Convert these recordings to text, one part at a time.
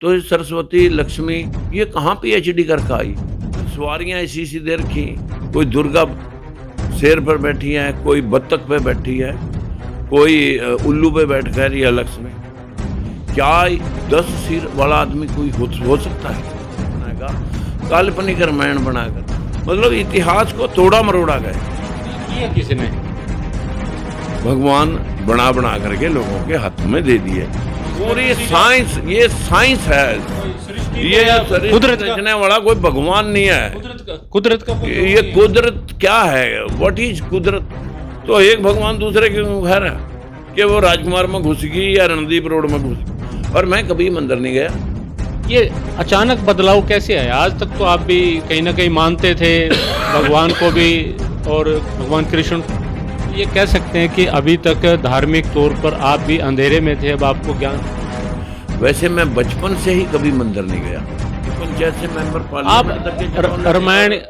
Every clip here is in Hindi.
तो ये सरस्वती लक्ष्मी ये कहाँ पीएचडी करके आई। सवारियाँ ऐसी सी दे रखी, कोई दुर्गा शेर पर बैठी है, कोई बत्तख पे बैठी है, कोई उल्लू पे बैठ कर या लक्ष्मी। क्या 10 सिर वाला आदमी कोई हो सकता है बनाएगा काल्पनिक रामायण बनाकर? मतलब इतिहास को तोड़ा मरोड़ा गए किया किसी ने, भगवान बना बना करके लोगों के हाथों में दे दिए। पूरी साइंस, ये साइंस है, ये कुदरत रचने वाला कोई भगवान नहीं है। कुदरत का ये कुदरत क्या है? व्हाट इज कुदरत? तो एक भगवान दूसरे के घर है कि वो राजकुमार में घुस गई या रणदीप रोड में घुस गई। और मैं कभी मंदिर नहीं गया। ये अचानक बदलाव कैसे आया? आज तक तो आप भी कहीं ना कहीं मानते थे भगवान को भी और भगवान कृष्ण। ये कह सकते हैं कि अभी तक धार्मिक तौर पर आप भी अंधेरे में थे, अब आपको ज्ञान। वैसे मैं बचपन से ही कभी मंदिर नहीं गया। पंचायत से मेंबर आप पार्लियामेंट तक के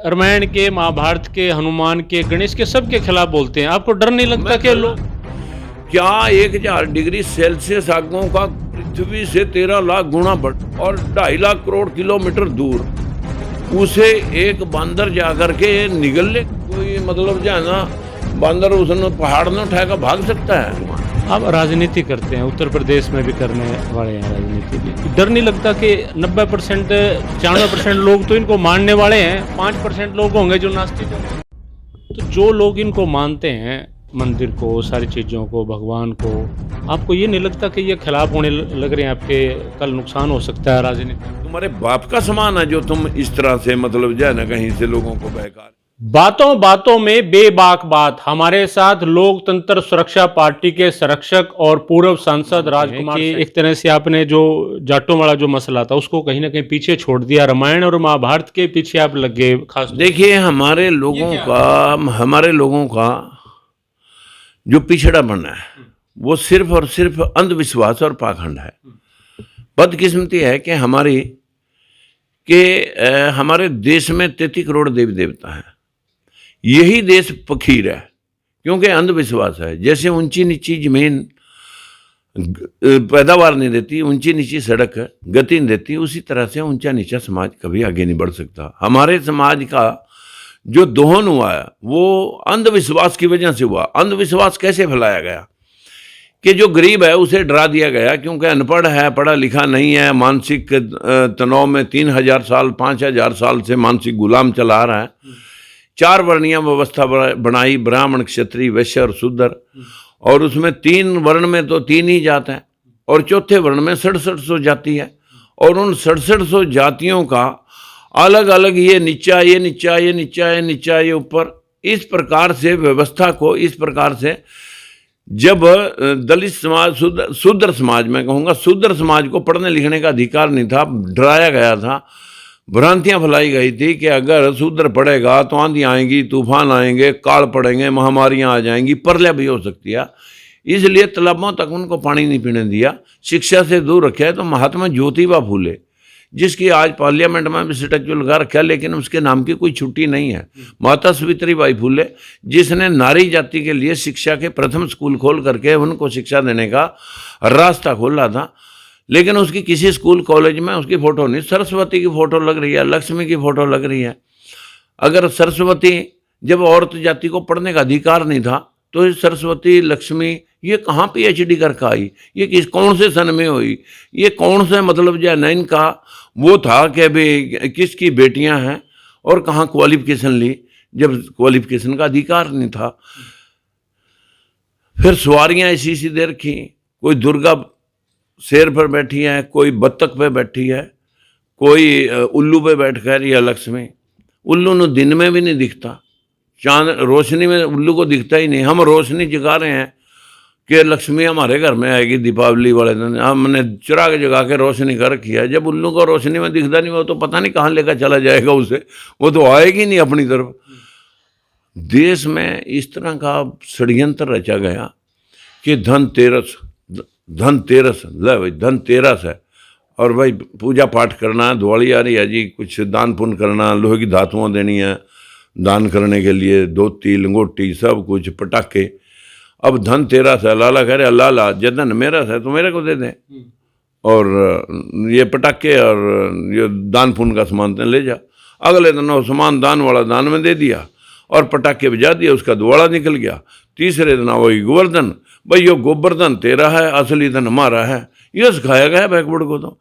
रामायण के, महाभारत के, हनुमान के, गणेश के, सबके खिलाफ बोलते हैं। आपको डर नहीं लगता कि लोग क्या 1000 डिग्री सेल्सियस आगों का पृथ्वी से 13 लाख गुना बढ़ और 2.5 लाख करोड़ किलोमीटर दूर उसे एक बांदर जाकर के निगल ले? कोई मतलब जो है ना, बांदर उसने पहाड़ में उठाकर भाग सकता है? आप राजनीति करते हैं, उत्तर प्रदेश में भी करने वाले हैं राजनीति भी। डर नहीं लगता कि 90% 95% लोग तो इनको मानने वाले हैं, 5% लोग होंगे जो नास्तिक होंगे। तो जो लोग इनको मानते हैं, मंदिर को, सारी चीज़ों को, भगवान को, आपको ये नहीं लगता कि ये खिलाफ होने लग रहे हैं आपके? कल नुकसान हो सकता है राजनीति। तुम्हारे बाप का समान है जो तुम इस तरह से मतलब जो है ना कहीं से लोगों को बहका। बातों बातों में बेबाक बात। हमारे साथ लोकतंत्र सुरक्षा पार्टी के संरक्षक और पूर्व सांसद राजकुमार। एक तरह से आपने जो जाटों वाला जो मसला था उसको कहीं ना कहीं पीछे छोड़ दिया, रामायण और महाभारत के पीछे आप लग गए। खास देखिए, हमारे लोगों का जो पिछड़ापन है वो सिर्फ और सिर्फ अंधविश्वास और पाखंड है। बदकिस्मती है कि हमारे देश में 33 करोड़ देवी देवता हैं। यही देश फकीर है क्योंकि अंधविश्वास है। जैसे ऊंची नीची जमीन पैदावार नहीं देती, ऊंची नीची सड़क गति नहीं देती, उसी तरह से ऊंचा नीचा समाज कभी आगे नहीं बढ़ सकता। हमारे समाज का जो दोहन हुआ है वो अंधविश्वास की वजह से हुआ। अंधविश्वास कैसे फैलाया गया कि जो गरीब है उसे डरा दिया गया क्योंकि अनपढ़ है, पढ़ा लिखा नहीं है, मानसिक तनाव में 3000 साल 5000 साल से मानसिक गुलाम चला रहा है। 4 वर्णीय व्यवस्था बनाई, ब्राह्मण, क्षत्रिय, वैश्य और शूद्र, और उसमें 3 वर्ण में तो 3 ही जात हैं और चौथे वर्ण में 6700 जाति है। और उन 6700 जातियों का अलग अलग ये नीचा, ये नीचा, ये नीचा, ये नीचा, ये ऊपर, इस प्रकार से व्यवस्था को, इस प्रकार से जब दलित समाज, शूद्र समाज, मैं कहूँगा शूद्र समाज को पढ़ने लिखने का अधिकार नहीं था, डराया गया था, भ्रांतियाँ फैलाई गई थी कि अगर शूद्र पढ़ेगा तो आंधी आएंगी, तूफान आएंगे, काल पड़ेंगे, महामारियाँ आ जाएंगी, प्रलय भी हो सकती है। इसलिए तालाबों तक उनको पानी नहीं पीने दिया, शिक्षा से दूर रखा। तो महात्मा ज्योतिबा फूले, जिसकी आज पार्लियामेंट में भी स्टैच्यू लगा रखा है, लेकिन उसके नाम की कोई छुट्टी नहीं है। माता सावित्रीबाई फूले, जिसने नारी जाति के लिए शिक्षा के प्रथम स्कूल खोल करके उनको शिक्षा देने का रास्ता खोला था, लेकिन उसकी किसी स्कूल कॉलेज में उसकी फोटो नहीं। सरस्वती की फोटो लग रही है, लक्ष्मी की फोटो लग रही है। अगर सरस्वती, जब औरत जाति को पढ़ने का अधिकार नहीं था, तो सरस्वती लक्ष्मी ये कहाँ पीएचडी करके आई? ये कौन से सन में हुई? ये कौन से मतलब जो है इनका वो था कि भाई किसकी बेटियां हैं और कहाँ क्वालिफिकेशन ली, जब क्वालिफिकेशन का अधिकार नहीं था। फिर सवारियाँ ऐसी सी दे रखी, कोई दुर्गा शेर पर बैठी है, कोई बत्तख पे बैठी है, कोई उल्लू पे बैठ कर या लक्ष्मी। उल्लू ने दिन में भी नहीं दिखता, चांद रोशनी में उल्लू को दिखता ही नहीं। हम रोशनी जगा रहे हैं कि लक्ष्मी हमारे घर में आएगी दीपावली वाले दिन, हमने चिराग जगा के रोशनी कर रखी है। जब उल्लू को रोशनी में दिखता नहीं, वो तो पता नहीं कहाँ लेकर चला जाएगा उसे, वो तो आएगी नहीं अपनी तरफ। देश में इस तरह का षड्यंत्र रचा गया कि धनतेरस ले भाई, धनतेरस है और भाई पूजा पाठ करना, दिवाली आ रही है जी, कुछ दान पुण्य करना, लोहे की धातुआं देनी है दान करने के लिए, धोती लंगोटी सब कुछ, पटाखे। अब धनतेरस है, लाला कह रहे लाला जदन मेरा है तो मेरे को दे दें। और ये पटाखे और ये दान पुण्य का सामान तें ले जा। अगले दिन वो सामान दान वाला दान में दे दिया और पटाखे बजा दिया, उसका दुआड़ा निकल गया। तीसरे दिन वही गोवर्धन, भाई यो गोवर्धन तेरा है, असली धन हमारा है, ये सिखाया गया बैकवर्ड को। तो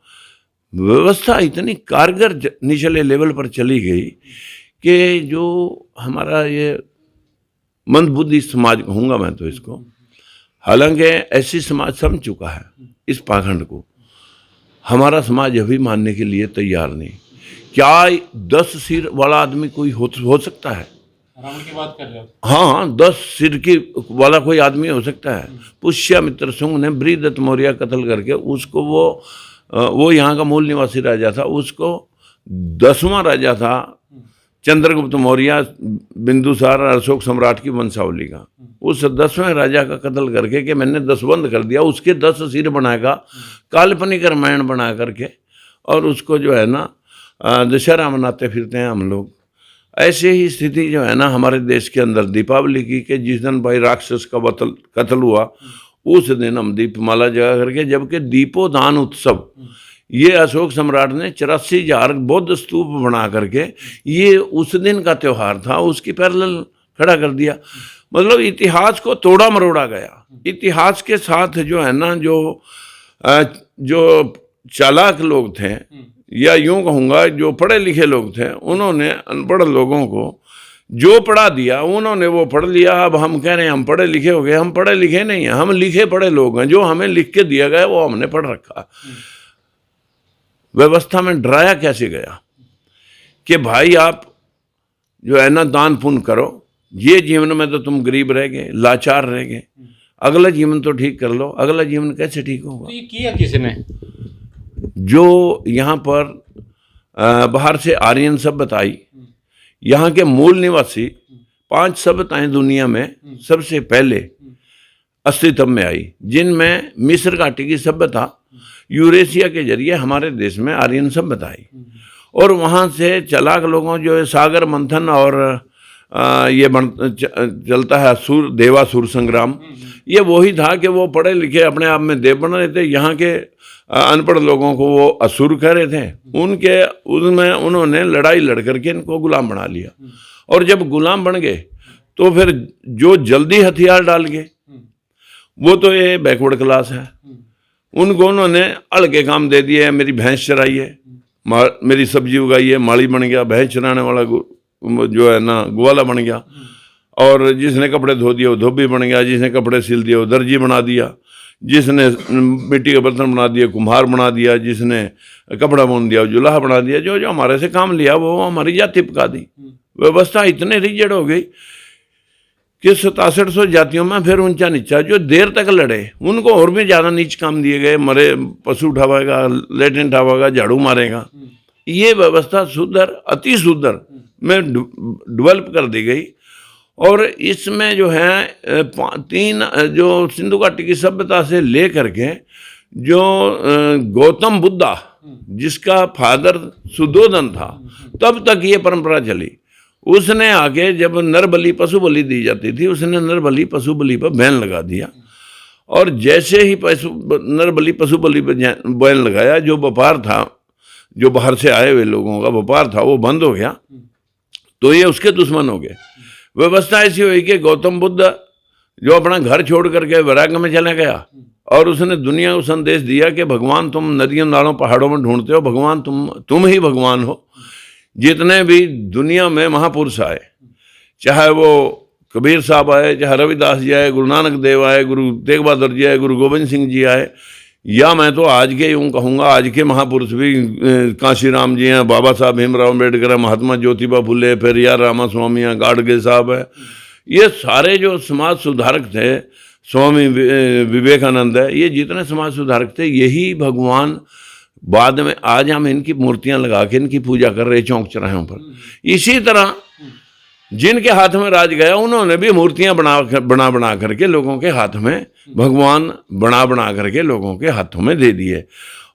व्यवस्था इतनी कारगर निचले लेवल पर चली गई कि जो हमारा ये मंदबुद्धि समाज कहूँगा मैं तो इसको, हालांकि ऐसी समाज समझ चुका है इस पाखंड को, हमारा समाज अभी मानने के लिए तैयार नहीं। क्या 10 सिर वाला आदमी कोई हो सकता है? रावण की बात कर रहे हो? हाँ, 10 सिर की वाला कोई आदमी हो सकता है? पुष्यमित्र शुंग ने बृहदत्त मौर्य कत्ल करके उसको, वो यहाँ का मूल निवासी राजा था, उसको 10वां राजा था चंद्रगुप्त मौर्य, बिंदुसार अशोक सम्राट की वंशावली का, उस 10वें राजा का कत्ल करके कि मैंने 10 बंद कर दिया, उसके 10 सिर बनाएगा, काल्पनिक रामायण बना करके, और उसको जो है ना दशहरा मनाते फिरते हैं हम लोग। ऐसे ही स्थिति जो है ना हमारे देश के अंदर दीपावली की, कि जिस दिन भाई राक्षस का कत्ल हुआ उस दिन हम दीपमाला जगा करके, जबकि दीपोदान उत्सव ये अशोक सम्राट ने 84,000 बौद्ध स्तूप बना करके ये उस दिन का त्यौहार था, उसकी पैरेलल खड़ा कर दिया। मतलब इतिहास को तोड़ा मरोड़ा गया। इतिहास के साथ जो है ना जो चालाक लोग थे, या यूं कहूँगा जो पढ़े लिखे लोग थे, उन्होंने अनपढ़ लोगों को जो पढ़ा दिया उन्होंने वो पढ़ लिया। अब हम कह रहे हैं हम पढ़े लिखे हो गए, हम पढ़े लिखे नहीं हैं, हम लिखे पढ़े लोग हैं। जो हमें लिख के दिया गया वो हमने पढ़ रखा। व्यवस्था में डराया कैसे गया कि भाई आप जो है ना दान पुण्य करो, ये जीवन में तो तुम गरीब रह गए, लाचार रह गए, अगला जीवन तो ठीक कर लो। अगला जीवन कैसे ठीक होगा? तो ये किया किसने? जो यहाँ पर बाहर से आर्यन सभ्यता आई, यहाँ के मूल निवासी 5 सभ्यताएं दुनिया में सबसे पहले अस्तित्व में आई, जिनमें मिस्र घाटी की सभ्यता यूरेशिया के जरिए हमारे देश में आर्यन सभ्यता आई, और वहाँ से चालाक लोगों जो सागर मंथन और ये चलता है देवासुर संग्राम, ये वही था कि वो पढ़े लिखे अपने आप में देव बन रहे थे, यहाँ के अनपढ़ लोगों को वो असुर कह रहे थे। उनमें उन्होंने लड़ाई लड़ करके इनको गुलाम बना लिया, और जब गुलाम बन गए तो फिर जो जल्दी हथियार डाल गए वो तो ये बैकवर्ड क्लास है। उनको उन्होंने हल्के काम दे दिए, मेरी भैंस चराई है, मेरी सब्जी उगाई है, माली बन गया, भैंस चराने वाला जो है ना ग्वाला बन गया, और जिसने कपड़े धो दिए वो धोबी बन गया, जिसने कपड़े सिल दिए वो दर्जी बना दिया, जिसने मिट्टी के बर्तन बना दिए कुम्हार बना दिया, जिसने कपड़ा बुन दिया वो जुलाहा बना दिया। जो जो हमारे से काम लिया वो हमारी जाति पका दी। व्यवस्था इतने रिजिड हो गई कि 6700 जातियों में फिर ऊंचा नीचा जो देर तक लड़े उनको और भी ज़्यादा नीच काम दिए गए। मरे पशु उठावेगा, लेटरिन उठावेगा, झाड़ू मारेगा। ये व्यवस्था सुधर अति सुधर में डेवलप कर दी गई, और इसमें जो है 3 जो सिंधु घाटी की सभ्यता से ले करके जो गौतम बुद्धा जिसका फादर सुद्धोधन था, तब तक ये परंपरा चली। उसने आगे जब नर बलि पशु बलि दी जाती थी, उसने नर बलि पशु बलि पर बैन लगा दिया, और जैसे ही नर बलि पशु बलि पर बैन लगाया, जो व्यापार था, जो बाहर से आए हुए लोगों का व्यापार था, वो बंद हो गया, तो ये उसके दुश्मन हो गए। व्यवस्था ऐसी हुई कि गौतम बुद्ध जो अपना घर छोड़ करके वैराग्य में चला गया, और उसने दुनिया को संदेश दिया कि भगवान तुम नदियों नालों पहाड़ों में ढूंढते हो, भगवान तुम ही भगवान हो। जितने भी दुनिया में महापुरुष आए, चाहे वो कबीर साहब आए, चाहे रविदास जी आए, गुरु नानक देव आए, गुरु तेग बहादुर जी आए, गुरु गोविंद सिंह जी आए, या मैं तो आज के यूँ कहूँगा आज के महापुरुष भी कांशी राम जी हैं, बाबा साहब भीमराव अम्बेडकर है, महात्मा ज्योतिबा फुले, पेरियार रामास्वामी हैं, गाडगे साहब है, ये सारे जो समाज सुधारक थे, स्वामी विवेकानंद है, ये जितने समाज सुधारक थे, यही भगवान बाद में आज हम इनकी मूर्तियां लगा के इनकी पूजा कर रहे चौक चौराहों पर। इसी तरह जिनके हाथ में राज गया उन्होंने भी मूर्तियां बना करके लोगों के हाथ में, भगवान बना करके लोगों के हाथों में दे दिए।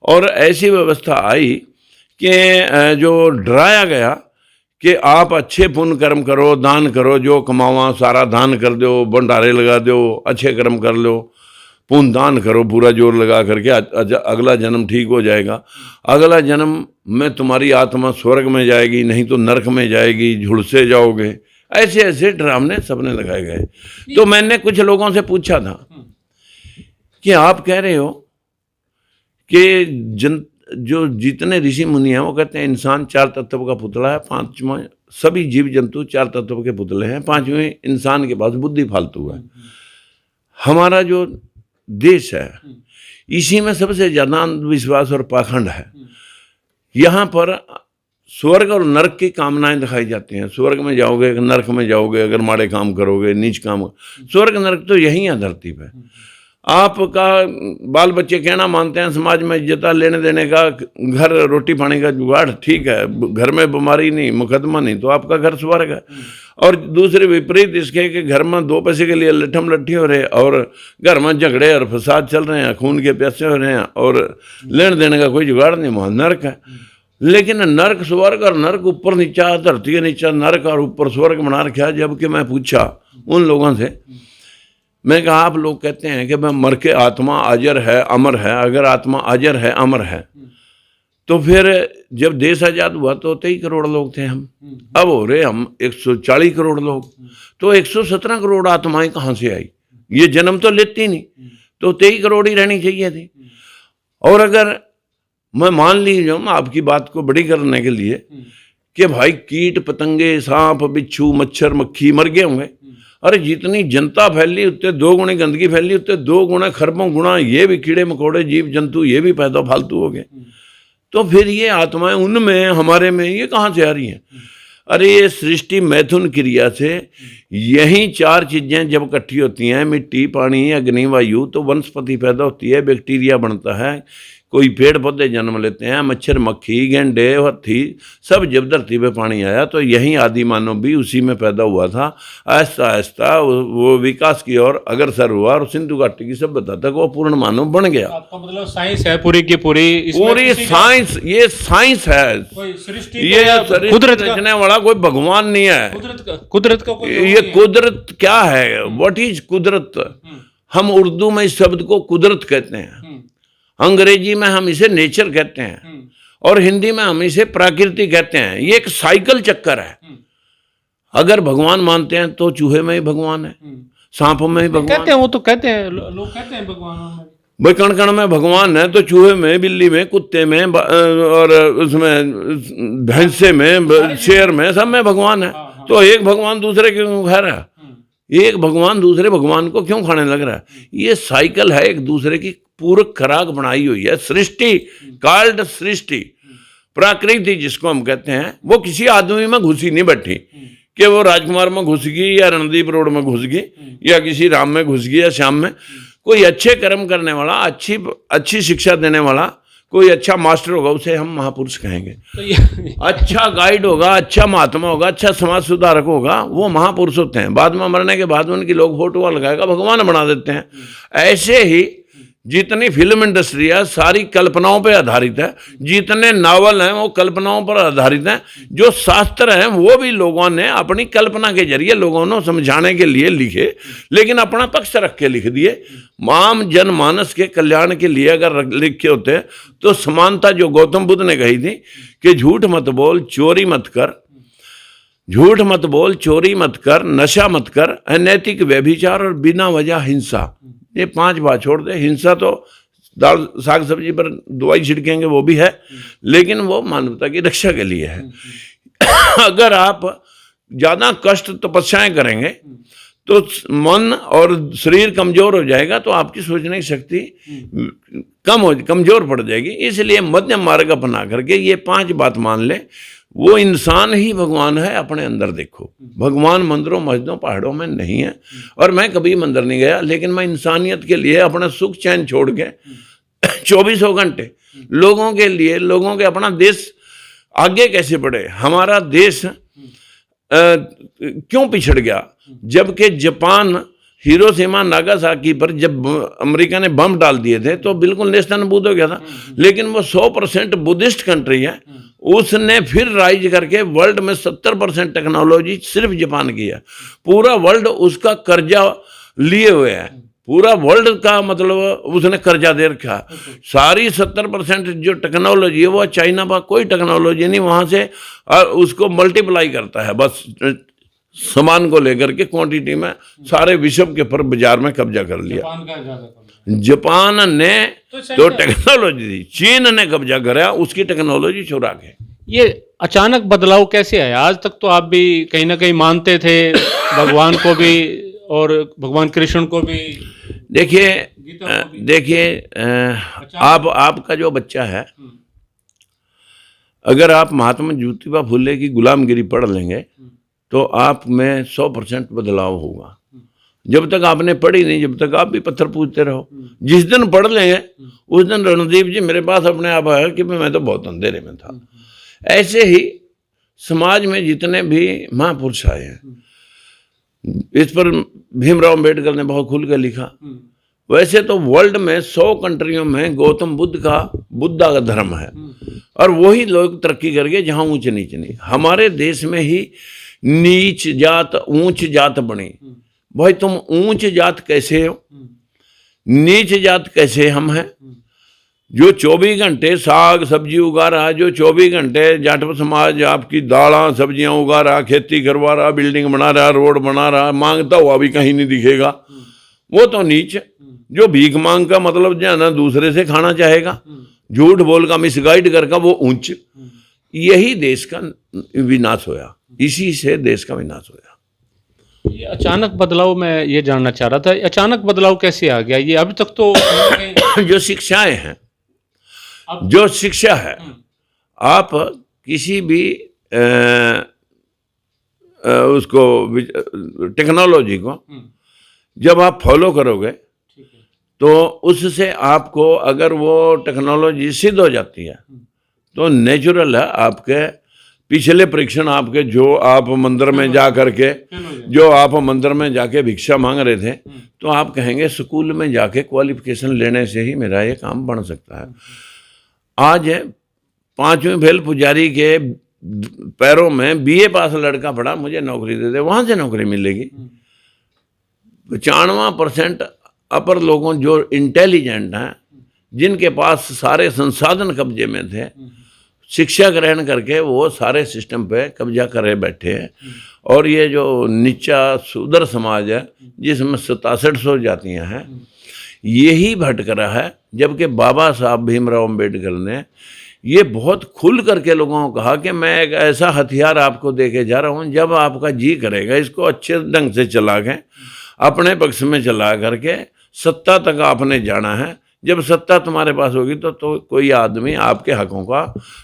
और ऐसी व्यवस्था आई कि जो डराया गया कि आप अच्छे पुण्य कर्म करो, दान करो, जो कमावा सारा दान कर दो, भंडारे लगा दो, अच्छे कर्म कर लो, पुण्यदान करो पूरा जोर लगा करके, अगला जन्म ठीक हो जाएगा, अगला जन्म में तुम्हारी आत्मा स्वर्ग में जाएगी, नहीं तो नरक में जाएगी, झुलसे जाओगे। ऐसे ऐसे डरावने सपने लगाए गए। तो मैंने कुछ लोगों से पूछा था कि आप कह रहे हो कि जो जितने ऋषि मुनि हैं वो कहते हैं इंसान 4 तत्व का पुतला है, 5वां सभी जीव जंतु 4 तत्व के पुतले हैं, 5वें इंसान के पास बुद्धि फालतू है। हमारा जो देश है इसी में सबसे ज्यादा अंधविश्वास और पाखंड है। यहाँ पर स्वर्ग और नरक की कामनाएं दिखाई जाती हैं। स्वर्ग में जाओगे, नरक में जाओगे अगर माड़े काम करोगे, नीच काम। स्वर्ग नरक तो यही है धरती पे। आपका बाल बच्चे कहना मानते हैं, समाज में इज्जत लेने देने का, घर रोटी पानी का जुगाड़ ठीक है, घर में बीमारी नहीं, मुकदमा नहीं, तो आपका घर स्वर्ग है। और दूसरे विपरीत इसके कि घर में 2 पैसे के लिए लठम लट्ठी हो रहे और घर में झगड़े और फसाद चल रहे हैं, खून के प्यासे हो रहे हैं और लेने देने का कोई जुगाड़ नहीं, वहाँ नरक है। लेकिन नरक स्वर्ग और नरक ऊपर नीचा, धरती के नीचा नरक और ऊपर स्वर्ग बना रखा। जबकि मैं पूछा उन लोगों से, मैं कहा आप लोग कहते हैं कि मैं मर के आत्मा अजर है, अमर है। अगर आत्मा अजर है, अमर है, तो फिर जब देश आजाद हुआ तो 23 करोड़ लोग थे हम, अब हो रहे हम 140 करोड़ लोग, तो 117 करोड़ आत्माएं कहाँ से आई? ये जन्म तो लेती नहीं, तो 23 करोड़ ही रहनी चाहिए थी। और अगर मैं मान ली जाऊँ आपकी बात को बड़ी करने के लिए कि भाई कीट पतंगे, सांप बिच्छू मच्छर मक्खी मर गए होंगे, अरे जितनी जनता फैली उतने 2 गुणे गंदगी फैली, उतने 2 गुणे खरबों गुणा ये भी कीड़े मकोड़े जीव जंतु ये भी पैदा फालतू हो गए। तो फिर ये आत्माएं उनमें हमारे में ये कहाँ से आ रही हैं? अरे ये सृष्टि मैथुन क्रिया से यही 4 चीजें जब इकट्ठी होती हैं, मिट्टी पानी अग्नि वायु, तो वनस्पति पैदा होती है, बैक्टीरिया बनता है, कोई पेड़ पौधे जन्म लेते हैं, मच्छर मक्खी गेंडे हाथी सब जब धरती पे पानी आया तो यही आदि मानव भी उसी में पैदा हुआ था। आहिस्ता आहिस्ता वो विकास की ओर अग्रसर हुआ और सिंधु घाटी की सभ्यता तक वो पूर्ण मानव बन गया। आपका मतलब साइंस है पूरी की पूरी साइंस, ये साइंस है, ये कुदरत रचने वाला कोई भगवान नहीं है। कुदरत का ये कुदरत क्या है? व्हाट इज कुदरत? हम उर्दू में इस शब्द को कुदरत कहते हैं, अंग्रेजी में हम इसे नेचर कहते हैं और हिंदी में हम इसे प्रकृति कहते हैं। ये एक साइकिल चक्कर है। अगर भगवान मानते हैं तो चूहे में ही भगवान है, सांपों में ही भगवान कहते हैं, वो तो कहते हैं, लोग कहते हैं भगवान में भाई कण कण में भगवान है, तो चूहे में, बिल्ली में, कुत्ते में और उसमें भैंसे में, शेर में, सब में भगवान है। तो एक भगवान दूसरे क्यों खा रहा है? एक भगवान दूसरे भगवान को क्यों खाने लग रहा है? ये साइकिल है, एक दूसरे की पूरक खराक बनाई हुई है। सृष्टि कॉल्ड सृष्टि, प्रकृति जिसको हम कहते हैं, वो किसी आदमी में घुसी नहीं बैठी कि वो राजकुमार में घुस गई या रणदीप रोड में घुस गई या किसी राम में घुस गई या श्याम में। कोई अच्छे कर्म करने वाला, अच्छी शिक्षा देने वाला, कोई अच्छा मास्टर होगा उसे हम महापुरुष कहेंगे। अच्छा गाइड होगा, अच्छा महात्मा होगा, अच्छा समाज सुधारक होगा, वो महापुरुष होते हैं। बाद में मरने के बाद उनकी लोग फोटो लगाएगा, भगवान बना देते हैं। ऐसे ही जितनी फिल्म इंडस्ट्री है सारी कल्पनाओं पर आधारित है, जितने नावल हैं वो कल्पनाओं पर आधारित हैं, जो शास्त्र हैं वो भी लोगों ने अपनी कल्पना के जरिए लोगों ने समझाने के लिए लिखे, लेकिन अपना पक्ष रख के लिख दिए। आम जनमानस के कल्याण के लिए अगर लिखे होते तो समानता जो गौतम बुद्ध ने कही थी कि झूठ मत बोल, चोरी मत कर, झूठ मत बोल, चोरी मत कर, नशा मत कर, अनैतिक व्यभिचार और बिना वजह हिंसा, ये 5 बात छोड़ दे। हिंसा तो दाल साग सब्जी पर दवाई छिड़केंगे वो भी है, लेकिन वो मानवता की रक्षा के लिए है। अगर आप ज़्यादा कष्ट तपस्याएं करेंगे तो मन और शरीर कमजोर हो जाएगा, तो आपकी सोचने की शक्ति कमजोर पड़ जाएगी। इसलिए मध्यम मार्ग अपना करके ये 5 बात मान ले, वो इंसान ही भगवान है। अपने अंदर देखो, भगवान मंदिरों मस्जिदों पहाड़ों में नहीं है। और मैं कभी मंदिर नहीं गया, लेकिन मैं इंसानियत के लिए अपना सुख चैन छोड़ के 24 घंटे लोगों के लिए, लोगों के अपना देश आगे कैसे बढ़े, हमारा देश क्यों पिछड़ गया। जबकि जापान हिरोशिमा नागासाकी पर जब अमेरिका ने बम डाल दिए थे तो बिल्कुल नेस्तनाबूद हो गया था, लेकिन वो 100% बुद्धिस्ट कंट्री है। उसने फिर राइज करके वर्ल्ड में 70% टेक्नोलॉजी सिर्फ जापान की है। पूरा वर्ल्ड उसका कर्जा लिए हुए है। पूरा वर्ल्ड का मतलब उसने कर्जा दे रखा है। सारी 70% जो टेक्नोलॉजी है वो चाइना पर कोई टेक्नोलॉजी नहीं, वहाँ से उसको मल्टीप्लाई करता है बस सामान को लेकर के क्वांटिटी में, सारे विश्व के पर बाजार में कब्जा कर लिया। जापान ने तो टेक्नोलॉजी दी, चीन ने कब्जा कराया उसकी टेक्नोलॉजी चुरा के। ये अचानक बदलाव कैसे आया? आज तक तो आप भी कहीं ना कहीं मानते थे भगवान को भी और भगवान कृष्ण को भी। देखिए आपका जो बच्चा है, अगर आप महात्मा ज्योतिबा फुले की गुलामगिरी पढ़ लेंगे तो आप में 100% बदलाव होगा। जब तक आपने पढ़ी नहीं, जब तक आप भी पत्थर पूछते रहो। जिस दिन पढ़ लेंगे उस दिन रणदीप जी मेरे पास अपने आप आया कि मैं तो बहुत अंधेरे में था। ऐसे ही समाज में जितने भी महापुरुष आए हैं, इस पर भीमराव अम्बेडकर ने बहुत खुल कर लिखा। वैसे तो वर्ल्ड में 100 कंट्रियों में गौतम बुद्ध का धर्म है और वही लोग तरक्की करके जहाँ ऊंच नीच नहीं। हमारे देश में ही नीच जात ऊंच जात बनी। भाई तुम ऊंच जात कैसे हो, नीच जात कैसे हम हैं? जो 24 घंटे साग सब्जी उगा रहा, जो 24 घंटे जाटव समाज आपकी दाला सब्जियां उगा रहा, खेती करवा रहा, बिल्डिंग बना रहा, रोड बना रहा, मांगता हुआ भी कहीं नहीं दिखेगा, वो तो नीच। जो भीख मांग का मतलब जो है ना दूसरे से खाना चाहेगा, झूठ बोल का मिसगाइड करके, वो ऊंच। यही देश का विनाश होया, इसी से देश का विनाश होया। ये अचानक बदलाव मैं ये जानना चाह रहा था, अचानक बदलाव कैसे आ गया? ये अभी तक तो जो शिक्षाएं हैं, जो शिक्षा है, आप किसी भी उसको टेक्नोलॉजी को जब आप फॉलो करोगे तो उससे आपको अगर वो टेक्नोलॉजी सिद्ध हो जाती है तो नेचुरल है आपके पिछले परीक्षण आपके, जो आप मंदिर में जा करके, जो आप मंदिर में जाके भिक्षा मांग रहे थे, तो आप कहेंगे स्कूल में जाके क्वालिफिकेशन लेने से ही मेरा ये काम बन सकता है। आज 5वीं फेल पुजारी के पैरों में BA पास लड़का पड़ा, मुझे नौकरी दे दे, वहाँ से नौकरी मिलेगी। 95% अपर लोगों जो इंटेलिजेंट हैं, जिनके पास सारे संसाधन कब्जे में थे, शिक्षा ग्रहण करके वो सारे सिस्टम पे कब्जा करे बैठे हैं। और ये जो नीचा सुदर समाज है जिसमें 6700 जातियाँ हैं, यही भटक रहा है। जबकि बाबा साहब भीमराव अम्बेडकर ने ये बहुत खुल करके लोगों को कहा कि मैं एक ऐसा हथियार आपको दे के जा रहा हूँ, जब आपका जी करेगा इसको अच्छे ढंग से चला के अपने पक्ष में चला करके सत्ता तक आपने जाना है। जब सत्ता तुम्हारे पास होगी तो कोई आदमी आपके हकों का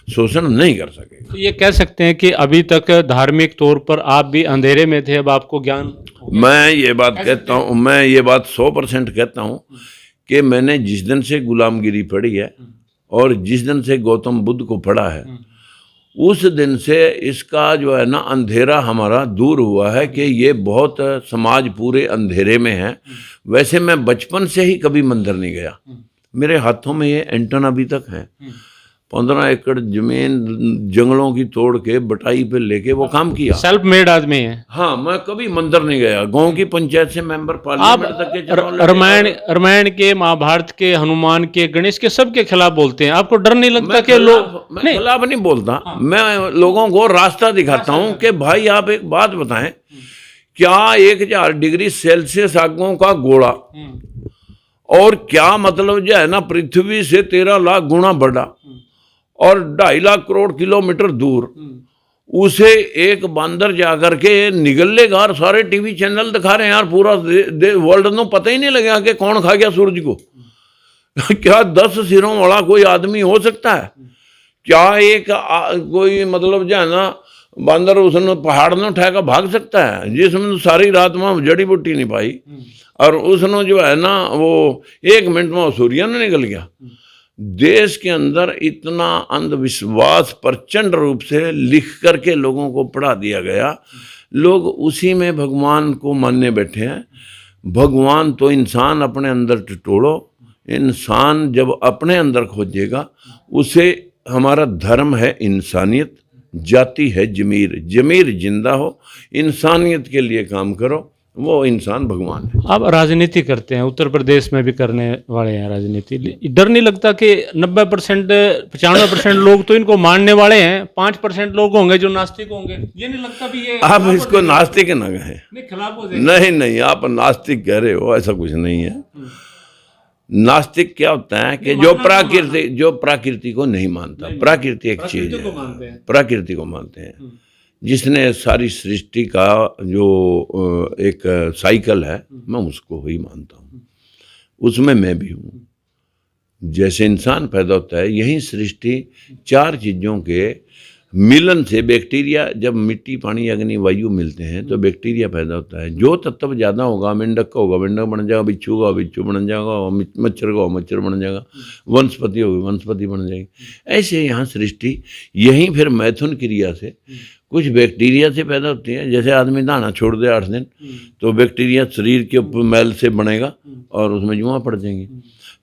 शोषण नहीं कर सकेगा। तो ये कह सकते हैं कि अभी तक धार्मिक तौर पर आप भी अंधेरे में थे, अब आपको ज्ञान। मैं ये बात कहता हूँ, मैं ये बात 100% कहता हूँ कि मैंने जिस दिन से गुलामगिरी पढ़ी है और जिस दिन से गौतम बुद्ध को पढ़ा है, उस दिन से इसका जो है ना अंधेरा हमारा दूर हुआ है कि ये बहुत समाज पूरे अंधेरे में है। वैसे मैं बचपन से ही कभी मंदिर नहीं गया, मेरे हाथों में ये एंटेना अभी तक है। 15 एकड़ जमीन जंगलों की तोड़ के बटाई पे लेके वो काम किया। सेल्फ मेड आदमी है। हाँ, मैं कभी मंदिर नहीं गया। गांव की पंचायत से मेंबर, पार्लियामेंट तक के रामायण के, महाभारत के, हनुमान के, गणेश के, सबके खिलाफ बोलते हैं। आपको डर नहीं लगता कि लोग? मैं खिलाफ नहीं बोलता, मैं लोगों को रास्ता दिखाता हूँ कि भाई आप एक बात बताएं, क्या 1000 डिग्री सेल्सियस आगों का गोला और क्या मतलब जो है ना पृथ्वी से 13 लाख गुना बड़ा और 2.5 लाख करोड़ किलोमीटर दूर, उसे एक बंदर जाकर के निगल लेगा। और सारे टीवी चैनल दिखा रहे हैं यार, पूरा वर्ल्ड में पता ही नहीं लगेगा कि कौन खा गया सूरज को। क्या 10 सिरों वाला कोई आदमी हो सकता है? क्या एक कोई मतलब जो है ना बंदर उसने पहाड़ में उठा कर भाग सकता है, जिसमें सारी रात में जड़ी बूटी नहीं पाई और उसने जो है ना वो 1 मिनट में सूर्य ने निकल गया। देश के अंदर इतना अंधविश्वास प्रचंड रूप से लिख करके लोगों को पढ़ा दिया गया, लोग उसी में भगवान को मानने बैठे हैं। भगवान तो इंसान अपने अंदर टटोड़ो, इंसान जब अपने अंदर खोजेगा, उसे हमारा धर्म है इंसानियत, जाति है जमीर। जमीर जिंदा हो, इंसानियत के लिए काम करो है। वो इंसान भगवान है। आप राजनीति करते हैं, उत्तर प्रदेश में भी करने वाले हैं राजनीति, डर नहीं लगता कि 90% 95% लोग तो इनको मानने वाले हैं, 5% लोग होंगे जो नास्तिक होंगे? ये नहीं लगता भी ये आप इसको नास्तिक न कहें। नहीं, खिलाफ हो जाएगा? नहीं, आप नास्तिक कह रहे हो, ऐसा कुछ नहीं है। नास्तिक क्या होता है कि जो प्रकृति को नहीं मानता। प्रकृति एक चीज है, प्रकृति को मानते हैं। जिसने सारी सृष्टि का जो एक साइकिल है, मैं उसको ही मानता हूँ, उसमें मैं भी हूँ। जैसे इंसान पैदा होता है, यही सृष्टि 4 चीजों के मिलन से, बैक्टीरिया, जब मिट्टी, पानी, अग्नि, वायु मिलते हैं तो बैक्टीरिया पैदा होता है। जो तत्व ज़्यादा होगा, मेंढक का होगा, मेंढक बन जाएगा, बिच्छू का बिच्छू बन जाएगा, मच्छर का मच्छर बन जाएगा, वनस्पति होगी, वनस्पति बन जाएगी। ऐसे यहाँ सृष्टि, यहीं फिर मैथुन क्रिया से कुछ बैक्टीरिया से पैदा होती है। जैसे आदमी दाना छोड़ दे 8 दिन तो बैक्टीरिया शरीर के मैल से बनेगा और उसमें जुआ पड़ जाएंगी।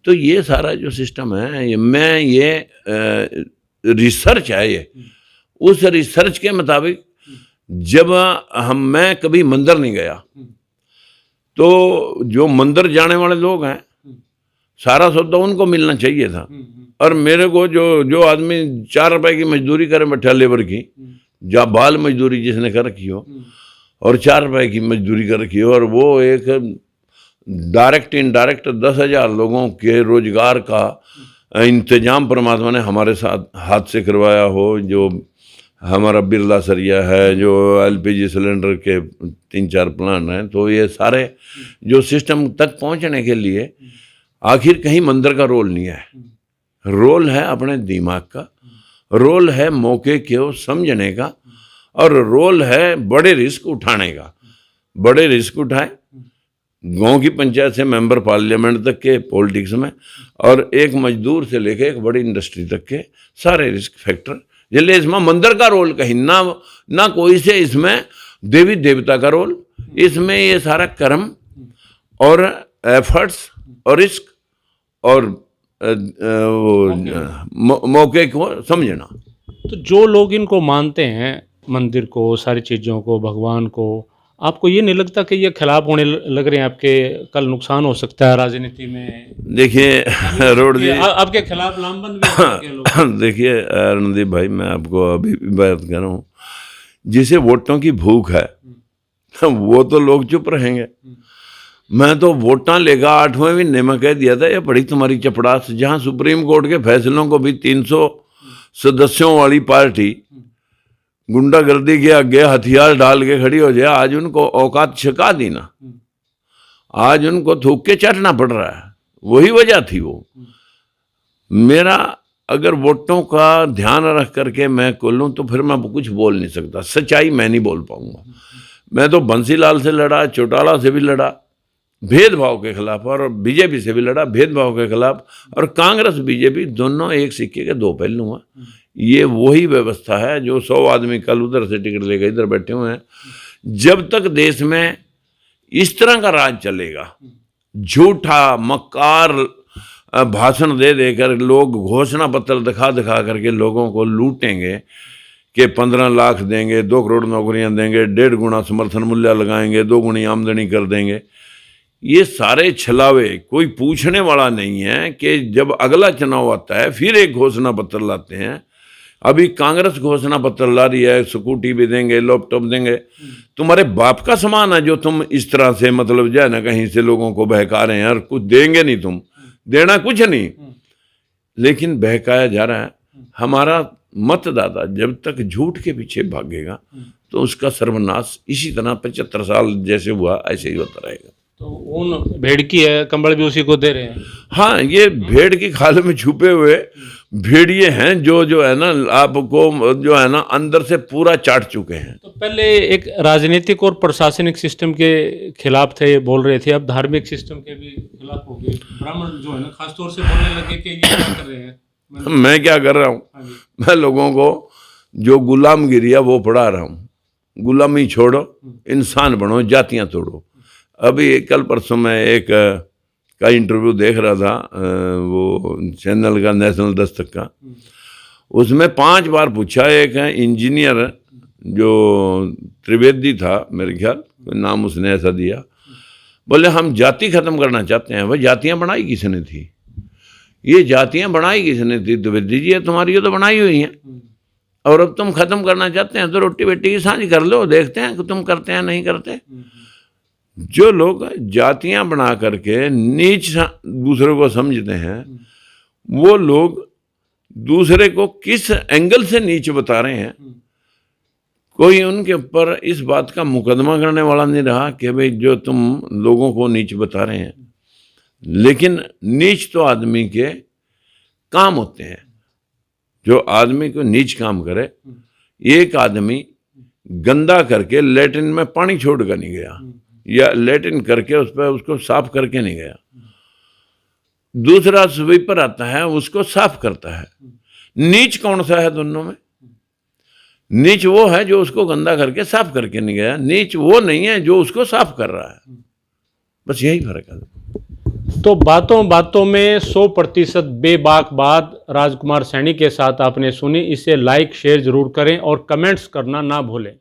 तो ये सारा जो सिस्टम है, ये रिसर्च है। ये उस रिसर्च के मुताबिक जब मैं कभी मंदिर नहीं गया, तो जो मंदिर जाने वाले लोग हैं, सारा सौदा उनको मिलना चाहिए था। और मेरे को जो आदमी 4 रुपए की मजदूरी करे बैठा, लेबर की, या बाल मजदूरी जिसने कर रखी हो, और 4 रुपए की मजदूरी कर रखी हो, और वो एक डायरेक्ट इनडायरेक्ट 10,000 लोगों के रोजगार का इंतजाम परमात्मा ने हमारे साथ हाथ से करवाया हो। जो हमारा बिरला सरिया है, जो LPG सिलेंडर के 3-4 प्लांट हैं, तो ये सारे जो सिस्टम तक पहुंचने के लिए आखिर कहीं मंदिर का रोल नहीं है। रोल है अपने दिमाग का, रोल है मौके को समझने का, और रोल है बड़े रिस्क उठाने का। बड़े रिस्क उठाए, गांव की पंचायत से मेंबर पार्लियामेंट तक के पॉलिटिक्स में, और एक मजदूर से लेके एक बड़ी इंडस्ट्री तक के सारे रिस्क फैक्टर। इसलिए इसमें मंदिर का रोल कहीं ना कोई से, इसमें देवी देवता का रोल, इसमें ये सारा कर्म और एफर्ट्स और रिस्क और मौके को समझना। तो जो लोग इनको मानते हैं, मंदिर को, सारी चीज़ों को, भगवान को, आपको ये नहीं लगता कि ये खिलाफ होने लग रहे हैं आपके? कल नुकसान हो सकता है राजनीति में। देखिए रोड जी, आपके खिलाफ लामबंद भी हो सकते हैं लोग। देखिए रणदीप भाई, मैं आपको अभी भी बात कर रहा हूँ, जिसे वोटों की भूख है वो तो लोग चुप रहेंगे। मैं तो वोटां लेगा 8वें महीने में कह दिया था, ये बड़ी तुम्हारी चपड़ास। जहाँ सुप्रीम कोर्ट के फैसलों को भी 300 सदस्यों वाली पार्टी गुंडागर्दी के आगे हथियार डाल के खड़ी हो जाए, आज उनको औकात छिका दी ना, आज उनको थूक के चाटना पड़ रहा है। वही वजह थी वो। मेरा अगर वोटों का ध्यान रख करके मैं खोलूं तो फिर मैं कुछ बोल नहीं सकता, सच्चाई मैं नहीं बोल पाऊंगा। मैं तो बंसीलाल से लड़ा, चौटाला से भी लड़ा भेदभाव के खिलाफ, और बीजेपी से भी लड़ा भेदभाव के खिलाफ, और कांग्रेस बीजेपी दोनों एक सिक्के के 2 पहलू हैं। ये वही व्यवस्था है जो 100 आदमी कल उधर से टिकट लेकर इधर बैठे हुए हैं। जब तक देश में इस तरह का राज चलेगा, झूठा मक्कार भाषण दे देकर लोग घोषणा पत्र दिखा करके लोगों को लूटेंगे कि 15 लाख देंगे, 2 करोड़ नौकरियां देंगे, 1.5 गुना समर्थन मूल्य लगाएंगे, 2 गुनी आमदनी कर देंगे, ये सारे छलावे। कोई पूछने वाला नहीं है कि जब अगला चुनाव आता है फिर एक घोषणा पत्र लाते हैं। अभी कांग्रेस घोषणा पत्र ला रही है, स्कूटी भी देंगे, लैपटॉप देंगे। तुम्हारे बाप का सामान है जो तुम इस तरह से मतलब जो है ना कहीं से लोगों को बहका रहे हैं, और कुछ देंगे नहीं, तुम देना कुछ नहीं, लेकिन बहकाया जा रहा है। हमारा मतदाता जब तक झूठ के पीछे भागेगा तो उसका सर्वनाश इसी तरह 75 साल जैसे हुआ ऐसे ही होता रहेगा। तो ऊन भेड़ की है, कंबल भी उसी को दे रहे हैं। हाँ, ये भेड़ की खाल में छुपे हुए भेड़िए हैं जो है ना आपको जो है ना अंदर से पूरा चाट चुके हैं। तो पहले एक राजनीतिक और प्रशासनिक सिस्टम के खिलाफ थे, बोल रहे थे, अब धार्मिक सिस्टम के भी खिलाफ हो गए। ब्राह्मण जो है ना खासतौर से बोलने लगे कि ये क्या कर रहे हैं। मैं क्या कर रहा हूँ, मैं लोगों को जो गुलामगिरी है वो पढ़ा रहा हूँ। गुलामी छोड़ो, इंसान बनो, जातियाँ तोड़ो। अभी कल परसों में एक का इंटरव्यू देख रहा था, वो चैनल का, नेशनल दस्तक का। उसमें 5 बार पूछा, एक इंजीनियर जो त्रिवेदी था मेरे ख्याल, कोई नाम उसने ऐसा दिया, बोले हम जाति खत्म करना चाहते हैं। भाई जातियां बनाई किसने थी? ये जातियां बनाई किसने थी? द्विवेदी जी तुम्हारी तो बनाई हुई हैं, और अब तुम खत्म करना चाहते हैं तो रोटी बेटी की साझी कर लो, देखते हैं कि तुम करते हैं नहीं करते। जो लोग जातियां बना करके नीच दूसरे को समझते हैं, वो लोग दूसरे को किस एंगल से नीच बता रहे हैं, कोई उनके ऊपर इस बात का मुकदमा करने वाला नहीं रहा कि भाई जो तुम लोगों को नीच बता रहे हैं। लेकिन नीच तो आदमी के काम होते हैं, जो आदमी को नीच काम करे। एक आदमी गंदा करके लेटरिन में पानी छोड़ कर नहीं गया, या लेटरिन करके उस पर उसको साफ करके नहीं गया। दूसरा स्वीपर आता है, उसको साफ करता है। नीच कौन सा है दोनों में? नीच वो है जो उसको गंदा करके साफ करके नहीं गया, नीच वो नहीं है जो उसको साफ कर रहा है। बस यही फर्क है। तो बातों बातों में 100% बेबाक बात राजकुमार सैनी के साथ आपने सुनी। इसे लाइक शेयर जरूर करें और कमेंट्स करना ना भूलें।